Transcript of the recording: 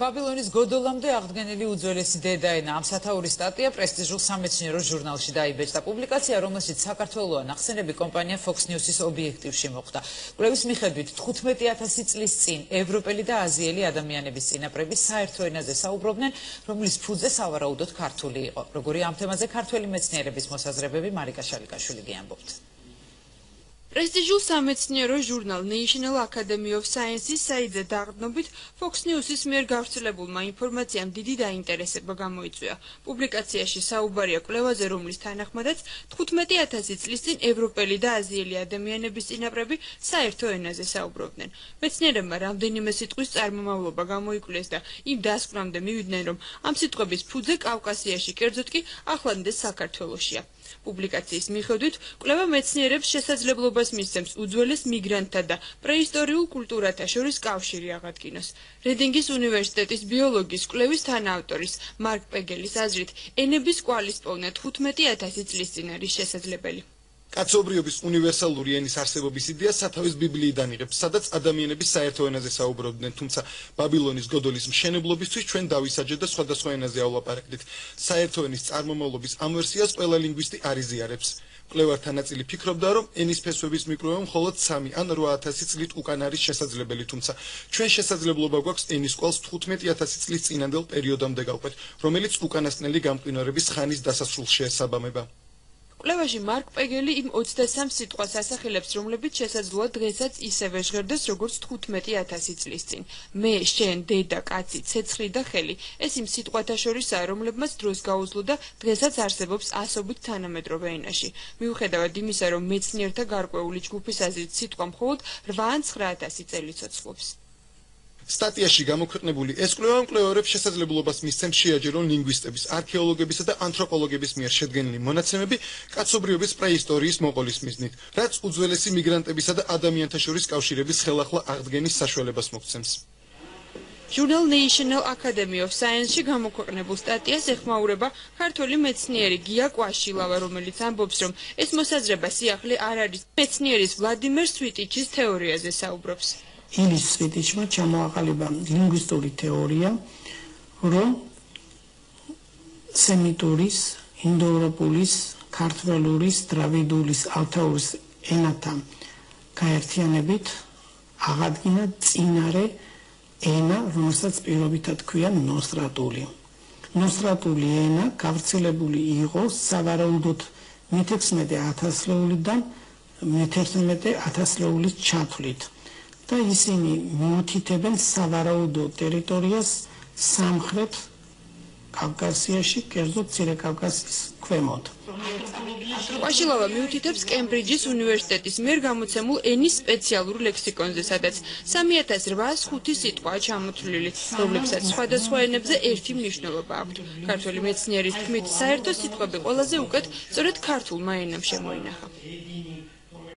ბაბილონის გოდოლამდე აღდგენილი უძველესი დედაენა ამ სათაურის სტატია პრესტიჟულ სამეცნიერო ჟურნალში დაიბეჭდა. პუბლიკაცია, რომელშიც საქართველოს ნახსენები კომპანია Fox News-ის ობიექტივში მოხვდა. კვლევის მიხედვით 15,000 წლის წინ ევროპელი და აზიელი ადამიანების წინაპრები საერთო ენაზე საუბრობდნენ, რომლის ფუძე სავარაუდოდ ქართული იყო. როგორი ამ თემაზე ქართველი მეცნიერების მოსაზრებები მარიკა შალიკაშვილი გიამბობთ. პრესტიჟულ სამეცნიერო ჟურნალ National Academy of Sciences საიძე დაღდნობით Fox News-ის მიერ გავრცელებულმა ინფორმაციამ დიდი დაინტერესება გამოიწვია. პუბლიკაციაში საუბარია კვლევაზე, რომლის თანახმადაც 15,000 წლის წინ ევროპელი და აზიელი ადამიანების წინაპრები საერთო ენაზე საუბრობდნენ. მეცნიერებმა რამდენიმე სიტყვის წარმომავლობა გამოიკვლეს და იმ დასკვნამდე მივიდნენ, რომ ამ სიტყვების ფუძე კავკასიაში, კერძოდ კი ახლანდელ საქართველოშია. პუბლიკაციის მიხედვით, კვლევა მეცნიერებს შესაძლებლობას მისცემს უძველეს მიგრანტთა და პრეისტორიულ კულტურათა შორის კავშირი აღადგინოს. რედინგის უნივერსიტეტის ბიოლოგიის კვლევის თანაავტორის მარკ პეგელის აზრით, ენების კვალის პოვნა 15,000 წლის წინ არის შესაძლებელი. კაცობრიობის უნივერსალური ენის არსებობის იდეა სათავეს ბიბლიიდან იღებს, სადაც ადამიანები საერთო ენაზე საუბრობდნენ, თუმცა ბაბილონის გოდოლის მშენებლობისთვის ჩვენ დავისაჯეთ და სხვადასხვა ენაზე ავლაპარაკდით. საერთო ენის წარმომავლობის ამ ვერსიას ყველა ლინგვისტი არ იზიარებს. კვლევართა ნაწილი ფიქრობდა, რომ ენის ფესვების მიკვლევა მხოლოდ 3 ან 8,000 წლით უკან არის შესაძლებელი, თუმცა ჩვენ შესაძლებლობა გვაქვს ენის კვალს 15,000 წლის წინანდელ პერიოდამდე გავყვეთ, რომელიც უკანასკნელი გამყინვარების ხანის დასასრულს შეესაბამება. კვლევაში მარკ პეგელი იმ 23 სიტყვას ასახელებს, რომლებიც შესაძლოა დღესაც ისევე ჟღერდეს, როგორც 15,000 წლის წინ. მე, შენ, დედა, კაცი, ცეცხლი და ხელი. ეს იმ სიტყვათა შორისაა, რომლებმაც დროს გაუძლო და დღესაც არსებობს ასობით თანამედროვე ენაში. მიუხედავად იმისა, რომ მეცნიერთა გარკვეული ჯგუფის აზრით სიტყვა მხოლოდ 8 ან 9,000 წელი ცოცხლობს. სტატიაში გამოქვეყნებული ეს კვლევა მკვლევარებს შესაძლებლობას მისცემს შეაჯერონ ლინგვისტების, არქეოლოგებისა და ანთროპოლოგების მიერ შედგენილი მონაცემები კაცობრიობის პრეისტორიის მოყოლის მიზნით, რაც უძველესი მიგრანტებისა და ადამიანთა შორის კავშირების ხელახლა აღდგენის საშუალებას მოგცემს. ჟურნალ National Academy of Science-ში გამოქვეყნებულ სტატიას ეხმაურება ქართველი მეცნიერი გია კვაშილავა, რომელიც ამბობს, რომ ეს მოსაზრება სიახლე არ არის მეცნიერის ვლადიმერ სვიტიჩის თეორიაზე საუბრობს. ილის სვიტიჩმა ჩამოაყალიბა ლინგვისტური თეორია, რომ სემიტურის, ინდოევროპულის, ქართველურის, დრავიდულის, ალთაურის ენათა გაერთიანებით აღადგინა წინარე ენა, რომელსაც პირობითად ქვია ნოსტრატული. ნოსტრატული ენა გავრცელებული იყო სავარაუდოდ მე-16 ათასწლეულიდან მე-11 ათასწლეულის ჩათვლით. და ისინი მიუთითებენ სავარაუდო ტერიტორიას სამხრეთ კავკასიაში, კერძოდ მცირე კავკასიის ქვემოთ. კვაშილავა მიუთითებს კემბრიჯის უნივერსიტეტის მიერ გამოცემულ ენის სპეციალურ ლექსიკონზე, სადაც 3,805 სიტყვაა ჩამოთვლილი, რომლებსაც სხვადასხვა ენებზე ერთი მნიშვნელობა აქვთ. ქართველი მეცნიერის თქმით, საერთო სიტყვები ყველაზე უკეთ სწორედ ქართულმა ენამ შემოინახა.